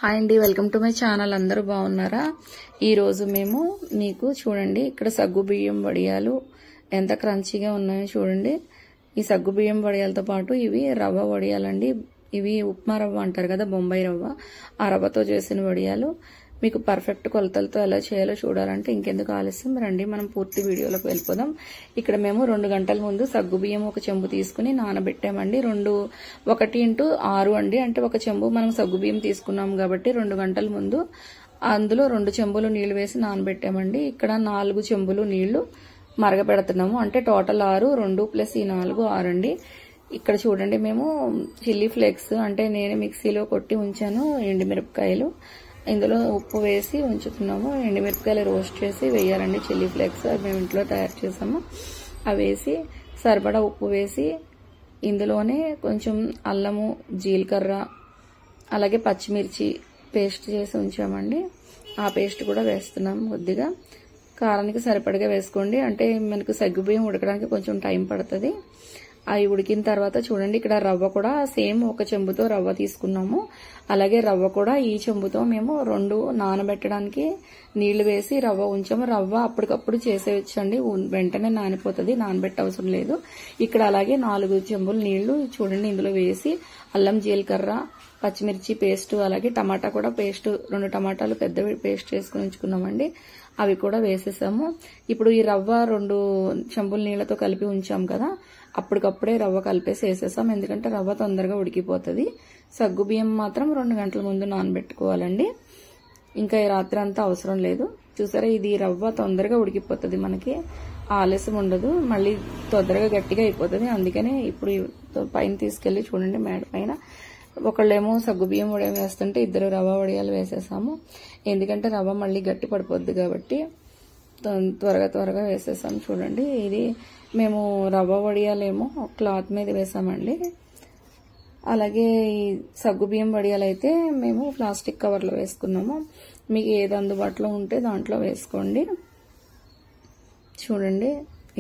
Hi అండి, welcome to my channel. అందరూ బాగున్నారా? ఈరోజు మేము మీకు చూడండి, ఇక్కడ సగ్గు బియ్యం వడియాలు ఎంత క్రంచీగా ఉన్నాయో చూడండి. ఈ సగ్గు బియ్యం వడియాలతో పాటు ఇవి రవ్వ వడియాలండి. ఇవి ఉప్మా రవ్వ అంటారు కదా, బొంబాయి రవ్వ. ఆ రవ్వతో చేసిన వడియాలు. మీకు పర్ఫెక్ట్ కొలతలతో ఎలా చేయాలో చూడాలంటే ఇంకెందుకు ఆలస్యం, రండి మనం పూర్తి వీడియోలోకి వెళ్ళిపోదాం. ఇక్కడ మేము 2 గంటల ముందు సగ్గు బియ్యం ఒక చెంబు తీసుకుని నానబెట్టామండి. 1x6 అండి, అంటే ఒక చెంబు మనం సగ్గు బియ్యం తీసుకున్నాం కాబట్టి 2 గంటల ముందు అందులో 2 చెంబులు నీళ్లు వేసి నానబెట్టామండి. ఇక్కడ 4 చెంబులు నీళ్లు మరగపెడుతున్నాము, అంటే టోటల్ 6, 2 ప్లస్ ఈ 4 6 అండి. ఇక్కడ చూడండి, మేము చిల్లీ ఫ్లేక్స్ అంటే నేను మిక్సీలో కొట్టి ఉంచాను ఎండుమిరపకాయలు, ఇందులో ఉప్పు వేసి ఉంచుతున్నాము. ఎండుమిరపకాయలు రోస్ట్ చేసి వేయాలండి చిల్లీ ఫ్లేక్స్, అవి మేము ఇంట్లో తయారు చేసాము. అవి వేసి సరిపడా ఉప్పు వేసి ఇందులోనే కొంచెం అల్లము, జీలకర్ర, అలాగే పచ్చిమిర్చి పేస్ట్ చేసి ఉంచామండి. ఆ పేస్ట్ కూడా వేస్తున్నాము. కొద్దిగా కారానికి సరిపడగా వేసుకోండి, అంటే మనకు సగ్గుబియ్యం ఉడకడానికి కొంచెం టైం పడుతుంది. అవి ఉడికిన తర్వాత చూడండి, ఇక్కడ రవ్వ కూడా సేమ్ ఒక చెంబుతో రవ్వ తీసుకున్నాము. అలాగే రవ్వ కూడా ఈ చెంబుతో మేము 2 నానబెట్టడానికి నీళ్లు వేసి రవ్వ ఉంచాము. రవ్వ అప్పటికప్పుడు చేసేయచ్చండి, వెంటనే నానిపోతుంది, నానబెట్ట అవసరం లేదు. ఇక్కడ అలాగే 4 చెంబులు నీళ్లు చూడండి ఇందులో వేసి అల్లం, జీలకర్ర, పచ్చిమిర్చి పేస్ట్, అలాగే టమాటా కూడా పేస్ట్, 2 టమాటాలు పెద్దవి పేస్ట్ చేసుకుని ఉంచుకున్నామండి. అవి కూడా వేసేసాము. ఇప్పుడు ఈ రవ్వ 2 చెంబుల నీళ్లతో కలిపి ఉంచాం కదా, అప్పటికప్పుడే రవ్వ కలిపేసి వేసేసాం, ఎందుకంటే రవ్వ తొందరగా ఉడికిపోతుంది. సగ్గు బియ్యం మాత్రం 2 గంటల ముందు నానబెట్టుకోవాలండి, ఇంకా ఈ రాత్రి అంతా అవసరం లేదు. చూసారా, ఇది రవ్వ తొందరగా ఉడికిపోతుంది, మనకి ఆలస్యం ఉండదు, మళ్ళీ తొందరగా గట్టిగా అయిపోతుంది. అందుకనే ఇప్పుడు పైన తీసుకెళ్లి చూడండి మేడ పైన ఒకళ్ళేమో సగ్గు బియ్యం వడియాలు వేస్తుంటే 2 రవ్వ వడియాలు వేసేసాము, ఎందుకంటే రవ్వ మళ్ళీ గట్టి పడిపోద్ది కాబట్టి త్వరగా వేసేసాము. చూడండి, ఇది మేము రవ్వ వడియాలేమో క్లాత్ మీద వేసామండి. అలాగే ఈ సగ్గు బియ్యం వడియాలు అయితే మేము ప్లాస్టిక్ కవర్లో వేసుకున్నాము. మీకు ఏది అందుబాటులో ఉంటే దాంట్లో వేసుకోండి. చూడండి,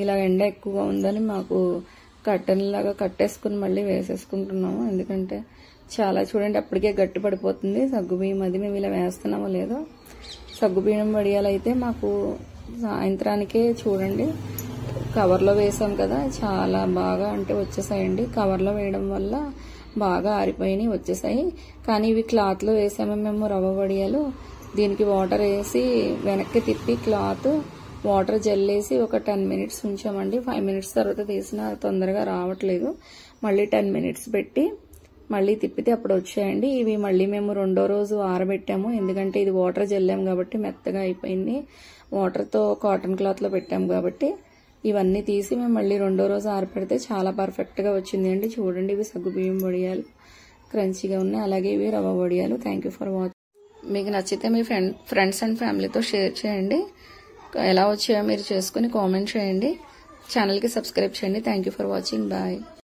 ఇలా ఎండ ఎక్కువగా ఉందని మాకు కట్టెన్లాగా కట్టేసుకుని మళ్ళీ వేసేసుకుంటున్నాము, ఎందుకంటే చాలా చూడండి అప్పటికే గట్టి పడిపోతుంది సగ్గుబియ్యం. అది మేము ఇలా వేస్తున్నామో లేదో. సగ్గుబియ్యం వడియాలు అయితే మాకు సాయంత్రానికే చూడండి కవర్లో వేసాం కదా, చాలా బాగా అంటే వచ్చేసాయండి. కవర్లో వేయడం వల్ల బాగా ఆరిపోయినాయి, వచ్చేసాయి. కానీ ఇవి క్లాత్లో వేసాము మేము రవ్వ వడియాలు. దీనికి వాటర్ వేసి వెనక్కి తిప్పి క్లాత్ వాటర్ జల్లేసి ఒక 10 మినిట్స్ ఉంచామండి. 5 మినిట్స్ తర్వాత తీసినా తొందరగా రావట్లేదు. మళ్ళీ 10 మినిట్స్ పెట్టి మళ్ళీ తిప్పితే అప్పుడు వచ్చాయండి. ఇవి మళ్ళీ మేము 2వ రోజు ఆరబెట్టాము, ఎందుకంటే ఇది వాటర్ జల్లాము కాబట్టి మెత్తగా అయిపోయింది. వాటర్తో కాటన్ క్లాత్లో పెట్టాము కాబట్టి ఇవన్నీ తీసి మేము మళ్ళీ 2వ రోజు ఆరబెడితే చాలా పర్ఫెక్ట్గా వచ్చింది అండి. చూడండి, ఇవి సగ్గు బియ్యం వడియాలు క్రంచీగా ఉన్నాయి, అలాగే ఇవి రవ్వ వడియాలు. Thank you for watching. మీకు నచ్చితే మీ ఫ్రెండ్స్ అండ్ ఫ్యామిలీతో షేర్ చేయండి. ఎలా వచ్చాయో మీరు చేసుకుని కామెంట్ చేయండి. ఛానల్కి సబ్స్క్రైబ్ చేయండి. Thank you for watching. Bye.